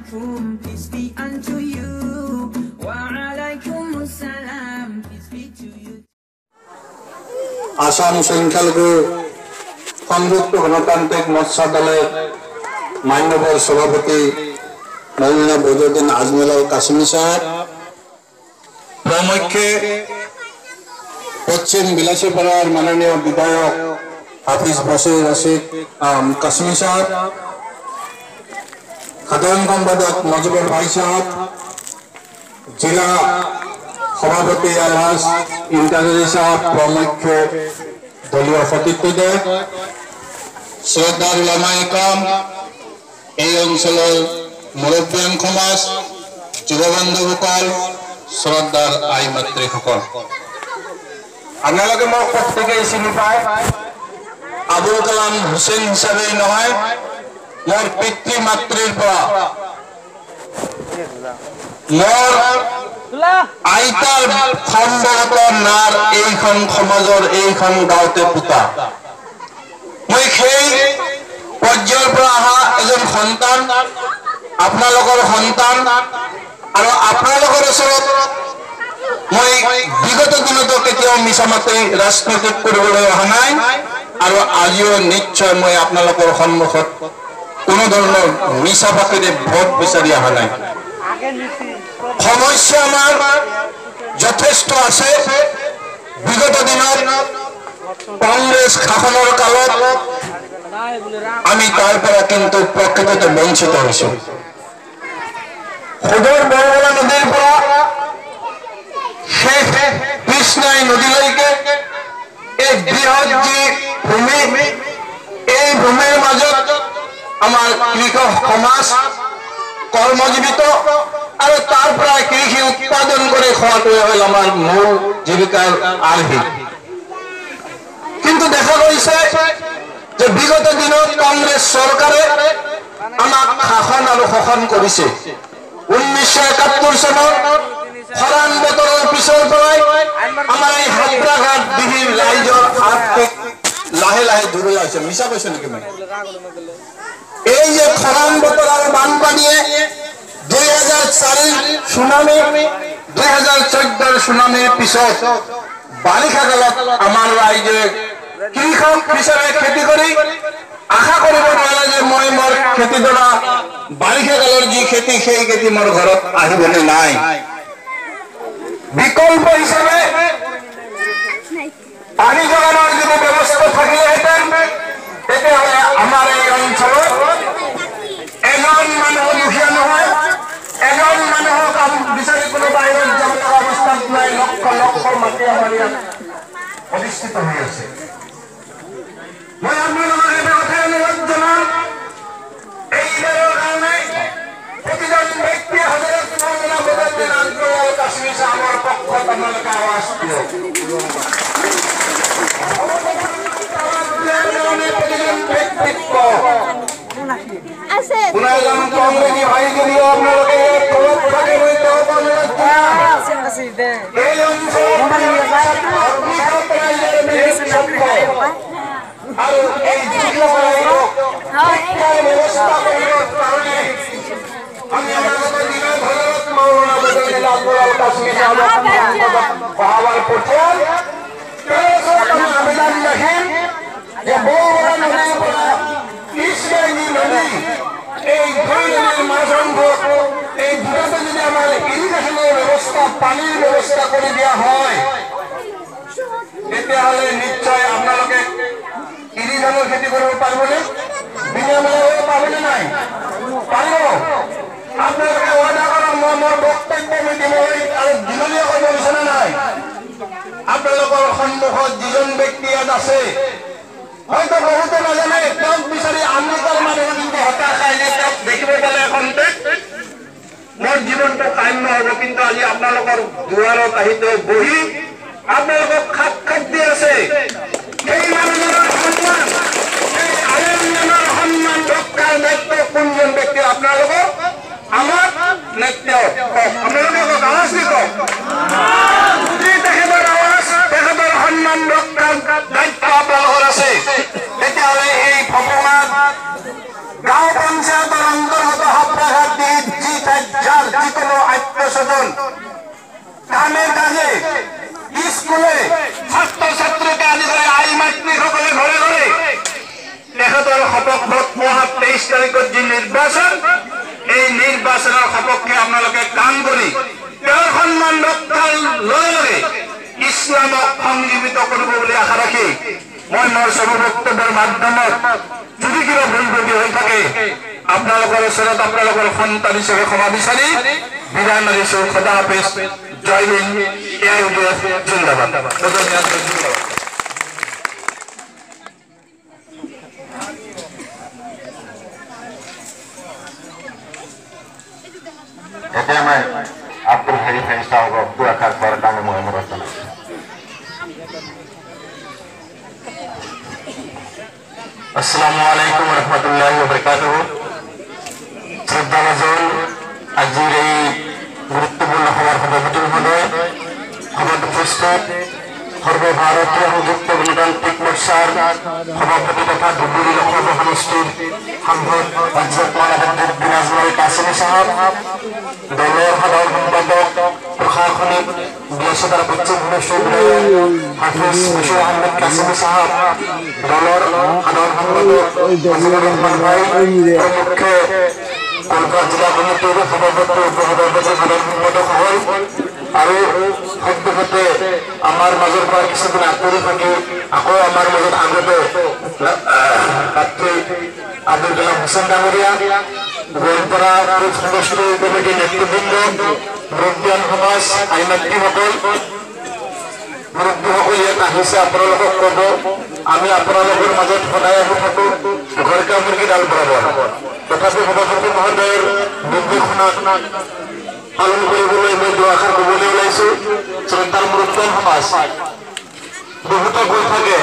peace be unto you. Wa alaikumus salam, peace be to you. Assam সংখ্যালঘু সংযুক্ত গণতান্ত্রিক মোর্চা দলের মান্যবর সভাপতি মৌলানা বদরুদ্দিন আজমল কাসেমি সাহেব, প্রমুখে পশ্চিম বিলাসীপাড়ার মাননীয় বিধায়ক হাফিজ বশির রশিদ কাসেমি সাহেব, সাধারণ সম্পাদক মজিবুর ভাই সাহেব, জেলা সভাপতি আলহাজ ইন্টাজি সাহেব প্রমুখ দলীয় সতীর্থদের, শ্রদ্ধার উলামা ইকরাম, এই অঞ্চলের মুরব্বীয়ান সমাজ, যুৱবন্ধুসকল, শ্ৰদ্ধাৰ আই মাতৃসকল, আপোনালোকে মোক প্ৰত্যেকেই চিনি পায়। আবুল কালাম হুছেইন হিচাপেই নহয়, মোৰ পিতৃ মাতৃৰ পৰা মোৰ আইতাৰ সম্ভৱত নাৰ এইখন সমাজৰ এইখন গাঁৱতে পোতা। মই সেই পৰ্যায়ৰ পৰা অহা এজন সন্তান, আপোনালোকৰ সন্তান, আৰু আপোনালোকৰ ওচৰত মই বিগত দিনতো কেতিয়াও মিছা মাতি ৰাজনীতি কৰিবলৈ অহা নাই, আৰু আজিও নিশ্চয় মই আপোনালোকৰ সন্মুখত কোনো ধৰণৰ মিছা পাতিৰে ভোট বিচাৰি অহা নাই। সমস্যা আমাৰ যথেষ্ট আছে। বিগত দিনত কংগ্ৰেছ শাসনৰ কালত আমি তাৰ পৰা কিন্তু প্ৰকৃততে বঞ্চিত হৈছো। সুদূৰ বৰবলা নদীৰ পৰা শেষ কৃষ্ণাই নদীলৈকে এই বৃহৎ যি ভূমি, এই ভূমিৰ মাজত আমাৰ কৃষক সমাজ কৰ্মজীৱিত, আৰু তাৰ পৰা কৃষি উৎপাদন কৰি খোৱাটোৱে হ'ল আমাৰ মূল জীৱিকাৰ আৰ্হি। কিন্তু দেখা গৈছে যে বিগত দিনত কংগ্ৰেছ চৰকাৰে আমাক শাসন আৰু শোষণ কৰিছে। 1971 চনৰ খৰাং বতৰৰ পিছৰ পৰাই আমাৰ এই হাবৰাঘাট বিহিৰ ৰাইজৰ আৰ্থিক লাহে লাহে দূৰলৈ আহিছে। মিছা কৈছে নেকি মই? এই যে খৰাং বতৰ আৰু বানপানীয়ে 2004 সুনামি, 2014 সুনামিৰ পিছত বাৰিষা কালত আমাৰ ৰাইজে কৃষক হিচাপে খেতি কৰি আশা কৰিব নোৱাৰে যে মই মোৰ খেতিডৰা বাৰিষা কালৰ যি খেতি, সেই খেতি মোৰ ঘৰত আহিবলৈ নাই। বিকল্প হিচাপে পানী যোগানৰ যদি ব্যৱস্থা থাকিলেহেঁতেন, তেতিয়াহ'লে আমাৰ এই অঞ্চলত এজন মানুহ দুখীয়া নহয়, এজন মানুহক বিচাৰি কোনো বাহিৰত যাব লগা অৱস্থাত নাই। লক্ষ লক্ষ মাটি আমাৰ ইয়াত অধিষ্ঠিত হৈ আছে। মই আপোনালোকক এটা কথাই অনুৰোধ জনাম, এইবাৰৰ কাৰণে প্ৰতিজন ব্যক্তিয়ে হজৰত মৌলানা বদৰুদ্দিন আজমল কাসেমি সাহেবৰ পক্ষত আপোনালোকে আৱাজ দিয়ক। প্ৰতিজন ব্যক্তিত্ব পুনৰজন কংগ্ৰেছী ভাইজনীও আপোনালোকে এই আৰু এই ব্যৱস্থা কৰিবৰ কাৰণে আমি আপোনালোকৰ দিনত হজৰত মৌলানা বদৰুদ্দিন আজমল কাসেমি সাহেবক অহাবাৰ পঠিয়াল। আবেদন ৰাখিম যে বৰবলা নদীৰ পৰা কৃষ্ণাই নদী, এই দুই নদীৰ মাজত এই দুটাতে যদি আমাৰ ইৰিগেশ্যনৰ ব্যৱস্থা, পানীৰ ব্যৱস্থা কৰি দিয়া হয়, তেতিয়াহ'লে নিশ্চয় আপোনালোকে ইৰিগেশ্যনৰ খেতি কৰিব পাৰিবনে? বিনামূলীয়াকৈ পাবনে নাই? পাৰিব? আপোনালোকে ৱাদা কৰক, মই মোৰ বক্তব্য দিম আৰু দীঘলীয়া কৰিব বিচৰা নাই। আপোনালোকৰ সন্মুখত যিজন ব্যক্তি ইয়াত আছে, হয়তো বহুতে নাজানে, তেওঁক বিচাৰি আমেৰিকাৰ মানুহে কিন্তু হতাশ খাই যে তেওঁক দেখিব পালে এখনতে মোৰ জীৱনটো কাইম নহ'ব। কিন্তু আজি আপোনালোকৰ দুৱাৰত আহি তেওঁ বহি আপোনালোকক খাপ দি আছে। সেই মানুহজনৰ সন্মান, সেই আলেমজনৰ সন্মান ৰক্ষাৰ দায়িত্ব কোনজন ব্যক্তিৰ? আপোনালোকৰ আমাৰ নেতৃত্ব। আপোনালোকে আৱাজ দি কওক, তেখেতৰ আৱাজ, তেখেতৰ সন্মান ৰক্ষাৰ দায়িত্ব আপোনালোকৰ আছে। তেতিয়াহ'লে এই ফপঙা গাঁও পঞ্চায়তৰ অন্তৰ্গত হাবৰাঘাট যাৰ যে কোনো আত্মস্বজন কামেৰ কাজে স্কুলে ছাত্ৰছাত্ৰীকে আদি কৰে আই মাতৃ সকলে ঘৰে ঘৰে তেখেতৰ সপক্ষত 23 তাৰিখত যি নিৰ্বাচন এই নিৰ্বাচনৰ সপক্ষে আপোনালোকে কাম কৰি তেওঁৰ সন্মান ৰক্ষাৰ লগে লগে ইছলামক সংজীৱিত কৰিব বুলি আশা ৰাখি মই মোৰ সব বক্তব্যৰ মাধ্যমত যদি কিবা ভুল ত্ৰুটি হৈ থাকে আপোনালোকৰ ওচৰত আপোনালোকৰ সন্তান হিচাপে ক্ষমা বিচাৰি বিদায় মাৰিছোঁ। খোদা হাফেজ, জয় হিন্দ, AIUDF জিন্দাবাদ। এতিয়া মই আব্দুল হাৰি ফেৰিস্তা সাহেবক দুআষাৰ কোৱাৰ কাৰণে মই অনুৰোধ জনাইছোঁ। আসসালামু আলাইকুম ওয়া রাহমাতুল্লাহি ওয়া বারাকাতুহু। শ্রদ্ধাভাজন আজির এই গুরুত্বপূর্ণ সভার সভাপতি মহোদয়, সভাত উপস্থিত সর্বভারতীয় সংযুক্ত গণতান্ত্রিক মোর্চার সভাপতি তথা ধুবুৰী লোকসভা সমষ্টিৰ সাংসদ হযৰত মাওলানা বিনাজমুল কাছিমি সাহেব, দলৰ সাধাৰণ সম্পাদক প্ৰশাসনিক ব্যস্ততাৰ পশ্চিম বিশ্ববিদ্যালয়ৰ হাফিজ বশিৰ আহমেদ কাছিমি সাহেব, দলৰ সাধাৰণ সম্পাদক আজিজুৰ ৰহমান ভাই প্ৰমুখ্যে কলকাতা জিলা কমিটিৰ সভাপতি উপসভাপতি সাধাৰণ সম্পাদক হল আৰু সদ্যহতে আমাৰ মাজৰ পৰা কিছুদিন আঁতৰি থাকি আকৌ আমাৰ মাজত আগতে আব্দুল কালাম হোসেন ডাঙৰীয়া, গোৱালপাৰা সমষ্টি কমিটিৰ নেতৃবৃন্দ, মুৰব্বীয়ান সমাজ, আই মাতৃসকল, মুৰব্বীসকল ইয়াত আহিছে। আপোনালোকক ক'ব আমি আপোনালোকৰ মাজত সদায় আহি থাকো ঘৰ কা মুৰ্গী ডাল বৰাবৰ। তথাপি সভাপতি মহোদয়ৰ নিৰ্দেশনা পালন কৰিবলৈ মই দুআষাৰ ক'বলৈ ওলাইছোঁ। শ্ৰদ্ধাৰ মুৰব্বীয়ান সমাজ বহুতে গৈ থাকে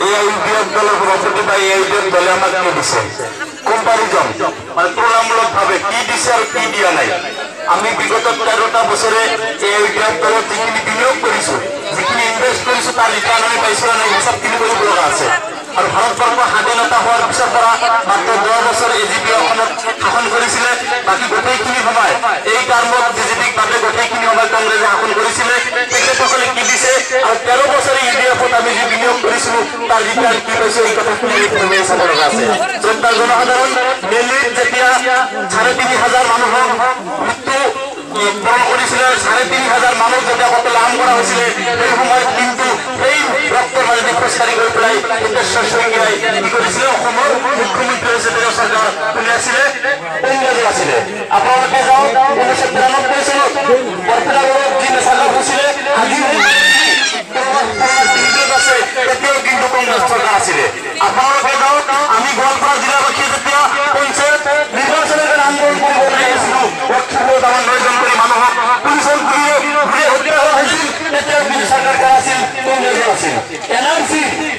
AIUDF দলৰ সভাপতি বা AIUDF দলে আমাক কি দিছে, কম্পাৰিজন মানে তুলনামূলকভাৱে কি দিছে আৰু কি দিয়া নাই। আমি বিগত 13টা বছৰে AIUDF দলত যিখিনি বিনিয়োগ কৰিছোঁ, যিখিনি ইনভেষ্ট কৰিছোঁ তাৰ ৰিটাৰ্ণ আমি পাইছোঁ নাই হিচাপখিনি কৰিব লগা আছে। আৰু ভাৰতবৰ্ষ স্বাধীনতা হোৱাৰ পিছৰ পৰা মাত্ৰ 10 বছৰ AGP অসমত শাসন কৰিছিলে। বাকী গোটেইখিনি সময় এই টাৰ্মত BJPক বাদে গোটেইখিনি সময় কংগ্ৰেছে শাসন কৰিছিলে। তেখেতসকলে কি দিছে আৰু 13 বছৰে UDFত আমি যি বিনিয়োগ কৰিছিলোঁ তাৰ ৰিটাৰ্ণ কি পাইছে এই কথাখিনি চাব লগা আছে। শ্ৰদ্ধাৰ জনসাধাৰণ, দিল্লীত যেতিয়া 3,500 মানুহৰ মৃত্যু বৰণ কৰিছিলে, 3,500 মানুহ যেতিয়া কতলাম কৰা হৈছিলে, সেই সময়ত কিন্তু সেই ৰক্তৰ মাজেদি খোজকাঢ়ি গৈ পেলাই সিদ্ধেশ্বৰ শইকীয়াই কি কৰিছিলে, অসমৰ মুখ্যমন্ত্ৰী হৈছে তেওঁ চৰকাৰ উলিয়াইছিলে, কংগ্ৰেছৰ আছিলে। আপোনালোকে যাওক 1993 চনত বৰপেটাত যি মেছাগাৰ হৈছিলে, আজি আছে তেতিয়াও কিন্তু কংগ্ৰেছ চৰকাৰ আছিলে। আপোনালোকে যাওক আমি গোৱালপাৰা জিলাবাসীয়ে যেতিয়া পঞ্চায়ত নিৰ্বাচনৰ কাৰণে আন্দোলন কৰিবলৈ আহিছিলোঁ, লক্ষীপুৰত আমাৰ 9জন কৰি মানুহক পুলিচৰ গুলিয়ে হত্যা কৰা হৈছিল, তেতিয়াও কিন্তু চৰকাৰ আছিল, কংগ্ৰেছৰ আছিল। NRC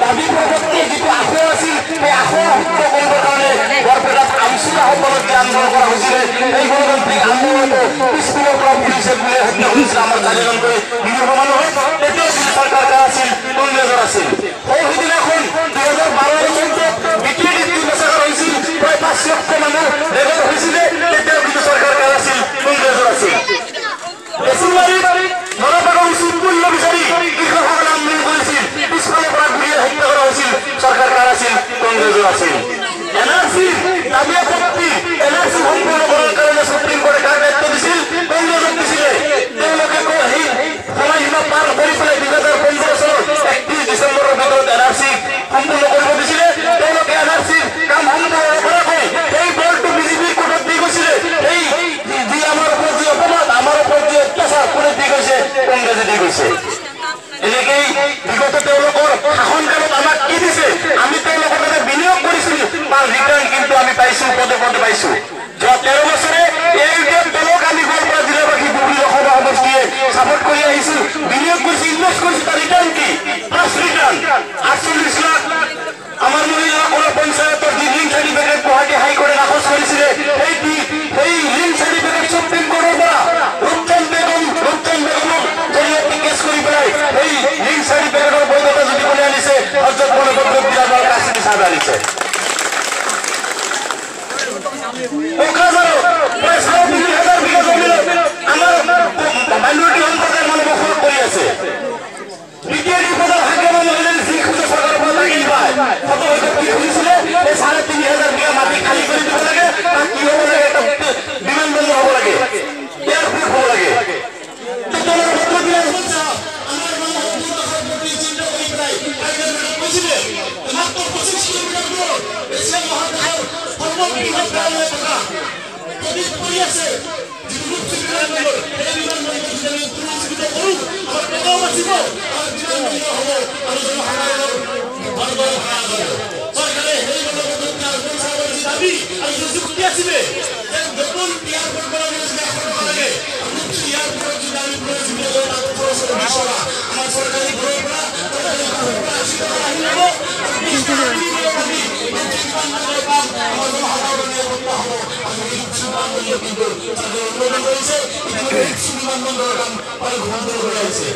দাবী প্ৰপত্ৰে যিটো আশা আছিল, সেই আশা শুদ্ধ কৰিবৰ কাৰণে বৰপেটাত আমচুলাসকলক যে আন্দোলন কৰা হৈছিলে, সেই গণতান্ত্ৰিক আন্দোলনতো পিছপিনৰ পৰা পুলিচে গুলিয়ে হত্যা কৰিছিল আমাৰ 4জন কৰি নিৰীহ মানুহক, তেতিয়াও কিন্তু চৰকাৰ আছিল, কংগ্ৰেছৰ আছিল। সেইদিনাখন 2012 চনত BTD মেছাগাৰ হৈছিল, প্ৰায় 5 লক্ষ মানুহ ৰেগৰ হৈছিলে, তেতিয়াও কিন্তু চৰকাৰ আছিল, কংগ্ৰেছৰ আছিল। বেছিমাৰীত নৰপাগা উচিত মূল্য বিচাৰি কৃষকসকলে আন্দোলন কৰিছিল, পিছফালৰ পৰা গুলিয়ে হত্যা কৰা হৈছিল, চৰকাৰ আছিল, কংগ্ৰেছৰ আছিল। NRC দাবী আপত্তি NRC সম্পূৰ্ণ কৰাৰ কাৰণে সুপ্ৰিম কোৰ্টে কাক দায়িত্ব দিছিল, কংগ্ৰেছক দিছিলে। তেওঁলোকে সেই সময়সীমা পাৰ কৰি পেলাই 2015 চনত 31 ডিচেম্বৰৰ ভিতৰত NRC সম্পূৰ্ণ কৰিব দিছিলে। তেওঁলোকে NRC কাম সম্পূৰ্ণ নকৰাকৈ সেই বলটো BJPৰ কোৰ্টত দি গৈছিলে। সেই যি আমাৰ ওপৰত যি অপৰাধ, আমাৰ ওপৰত যি অত্যাচাৰ কোনে দি গৈছে, কংগ্ৰেছে দি গৈছে। এনেকেই বিগত তেওঁলোকৰ শাসনকালত আমাক কি দিছে, আমি তেওঁলোকৰ তাতে বিনিয়োগ কৰিছিলো, তাৰ ৰিটাৰ্ণ কিন্তু আমি পাইছো, পদে পদে পাইছো। যোৱা 13 বছৰে AIUDF দলক আমি গোৱালপাৰা জিলাবাসী ধুবুৰী লোকসভা সমষ্টিয়ে ছাপোৰ্ট কৰি আহিছো, বিনিয়োগ কৰিছো, ইনভেষ্ট কৰিছো, তাৰ ৰিটাৰ্ণ কি? First return 48 lakh. আমাৰ মহিলাসকলৰ পঞ্চায়তৰ যি লিংক চাৰ্টিফিকেট গুৱাহাটী হাইকোৰ্টে নাকচ কৰিছিলে, সেই লিংক চাৰ্টিফিকেট সুপ্ৰিম কোৰ্টৰ পৰা ৰূপচান্দ বেগমক জৰিয়তে কেছ কৰি পেলাই সেই লিংক চাৰ্টিফিকেটৰ বৈধতা যদি কোনে আনিছে, হযৰত মাওলানা বিনাজমুল কাছিমি সাহেব আনিছে। নদীত পৰি আছে যিটো মুক্তি বিমানবন্দৰ এই বিমানবন্দৰ আমি পুনৰুজ্জীৱিত কৰোঁ আমাৰ টকাও বাচিব আমাৰ বিমানবন্দৰ হ'ব আৰু জনসাধাৰণৰ ভাৰতৰ সহায় হ'ব চৰকাৰে সেই বিমানবন্দৰ দাবী আৰু যুক্তি আছিলে যে নতুন এয়াৰপৰ্ট বনাবলৈ যদি এখন লাগে মুক্তি এয়াৰপৰ্ট যদি আমি পুনৰুজ্জীৱিত কৰোঁ তাত খৰচ হ'ব 20 টকা আমাৰ চৰকাৰী ঘৰৰ পৰা 80 টকা আহি যাব 20 টকা বিনিময়ত আমি বিমানবন্দৰ পাম আমাৰ জনসাধাৰণৰ নিৰাপত্তা হ'ব আমি বিমানবন্দৰ কিন্তু উন্নয়ন কৰিছে বিমানবন্দৰৰ কাম আৰু বন্ধ কৰাইছে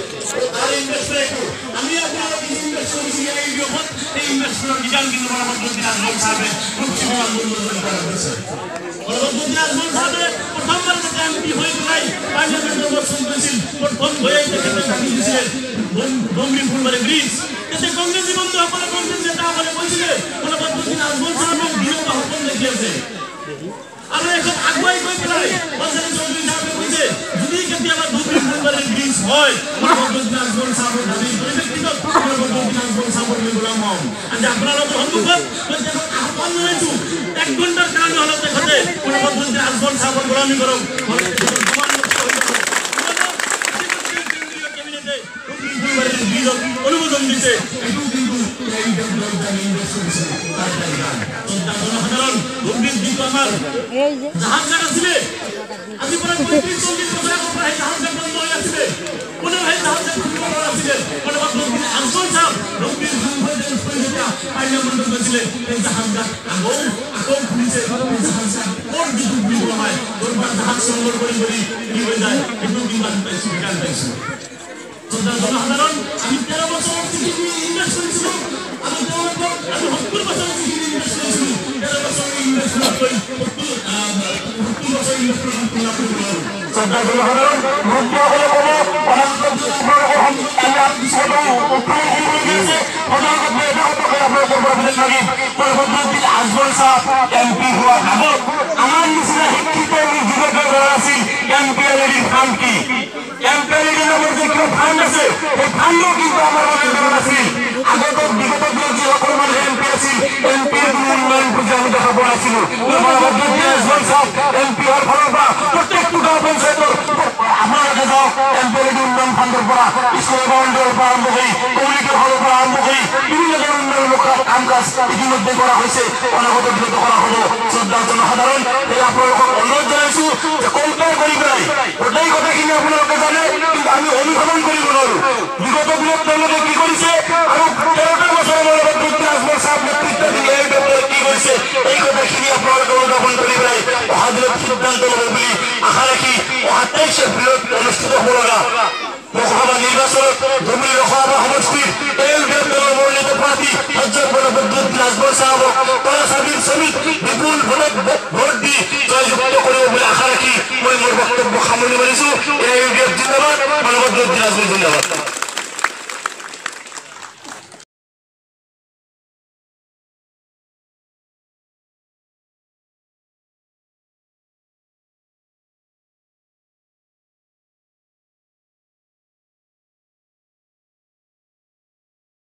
আৰু ইনভেষ্টমেণ্ট আমি আপোনালোক ইনভেষ্ট কৰিছে এই বিভাগত এই ইনভেষ্টমেণ্টৰ বিধান কিন্তু মহামন্ত্ৰী আজমল সাহেবে মুক্তি বিমানবন্দৰ কৰা হৈছে মহামন্ত্ৰী আজমল সাহেবে প্ৰথমবাৰ যেতিয়া এমপি হৈ পেলাই পাৰ্লিয়ামেণ্টৰ গঠন কৰিছিল প্ৰথম হৈয়ে তেখেতে কাটি দিছিলে ডমৰি ফুলবাৰী ব্ৰিজ তেতিয়া কংগ্ৰেছী বন্ধুসকলে কংগ্ৰেছ নেতাসকলে কৈছিলে মহামন্ত্ৰী আজমল সাহেবক বিৰোধ সপোন দেখি আছে আৰু এখন আগুৱাই গৈ পেলাই পঞ্চায়ত চৌধুৰী সাহেবে কৈছে যদি কেতিয়াবা ডমৰি ফুলবাৰী ব্ৰিজ হয় মহামন্ত্ৰী আজমল সাহেবৰ দাবীৰ পৰিপ্ৰেক্ষিতত মহামন্ত্ৰী আজমল সাহেবৰ গোলাম হম আজি আপোনালোকৰ সন্মুখত তেখেতক আহ্বান জনাইছোঁ 1 ঘণ্টাৰ কাৰণে হ'লেও তেখেতে মহামন্ত্ৰী আজমল সাহেবৰ গোলামী কৰক অনুমোদন দিছে এইটো কিন্তু জনসাধাৰণ গম্ভীৰ যিটো আমাৰ জাহাজ ঘাট আছিলে আজি পৰা 35-40 বছৰ আগৰ পৰা জাহাজ ঘাট বন্ধ হৈ আছিলে কোনেও সেই জাহাজ ঘাট খুলিব পৰা নাছিলে মহামন্ত্ৰী আজমল সাহেব গম্ভীৰ যেতিয়া পাৰ্লিয়ামেণ্টত গৈছিলে এই জাহাজ ঘাট আকৌ খুলিছে জাহাজ ঘাট ক'ত যিটো খুলিব হয় ক'ৰবাত জাহাজ সংগ্ৰহ কৰি কি হৈ যায় সেইটো কিমান পাইছোঁ জ্ঞান পাইছোঁ জনসাধাৰণ আমি 13 বছৰ ইনভেষ্ট কৰিছিলোঁ আমি 70 বছৰ ইনভেষ্ট কৰিছিলোঁ 13 বছৰ ইনভেষ্ট কৰি 70 বছৰ ইনভেষ্ট কৰি জনসাধাৰণ মুখ্যসকলে আজমল সাহেব এমপি হোৱাৰ আগত আমাৰ নিচিনা শিক্ষিত যুৱক আছিল এমপি এলইডিৰ ফাণ্ড কি এমপি এলইডিৰ নামৰ যে কিবা ফাণ্ড আছে সেই ফাণ্ডো কিন্তু আমাৰ বাবে নাছিল আগত বিগত দিনত যিসকল মানুহে এমপি আছিল এমপিৰ উন্নয়ন বুজি আমি দেখা পোৱা নাছিলোঁ আজমল সাহেব এমপি হোৱাৰ ফালৰ পৰা প্ৰত্যেকটো গাঁও পঞ্চায়তৰ আপোনালোকে যাওক এমপি এলইডি উন্নয়ন ফাণ্ডৰ পৰা স্কুল বাউণ্ডাৰীৰ পৰা আৰম্ভ কৰি কমিউনিটিৰ পৰা আৰম্ভ কৰি বিভিন্ন ধৰণৰ উন্নয়নমূলক কাম কাজ ইতিমধ্যে কৰা হৈছে অনাগত দিনত কৰা হ'ব শ্ৰদ্ধা জনসাধাৰণ এই আপোনালোকক অনুৰোধ জনাইছোঁ যে কম্পেয়াৰ কৰি পেলাই গোটেই কথাখিনি আপোনালোকে জানে কিন্তু আমি অনুসৰণ কৰিব নোৱাৰোঁ বিগত দিনত তেওঁলোকে কি কৰিছে আৰু 13টা বছৰৰ মূৰত আজমল সাহেব নেতৃত্বাধীন এই দলে কি কৰিছে এই কথাখিনি আপোনালোকে অনুধাৱন কৰি পেলাই অহা দিনত সিদ্ধান্ত ল'ব বুলি আশা ৰাখি অহা 23 এপ্ৰিলত অনুষ্ঠিত হ'ব লগা লোকসভা নিৰ্বাচনত ডুমুৰি লোকসভা সমষ্টিৰ এলডিএফ দলৰ মনোনীত প্ৰাৰ্থী আজমল সাহেবক তলাচাবিৰ শ্ৰমিক বিপুল ভোট দি জয়যুক্ত কৰিব বুলি আশা ৰাখি মই মোৰ বক্তব্য সামৰণি মাৰিছোঁ এলডিএফ জিন্দাবাদ মহামন্ত্ৰী আজমল জিন্দাবাদ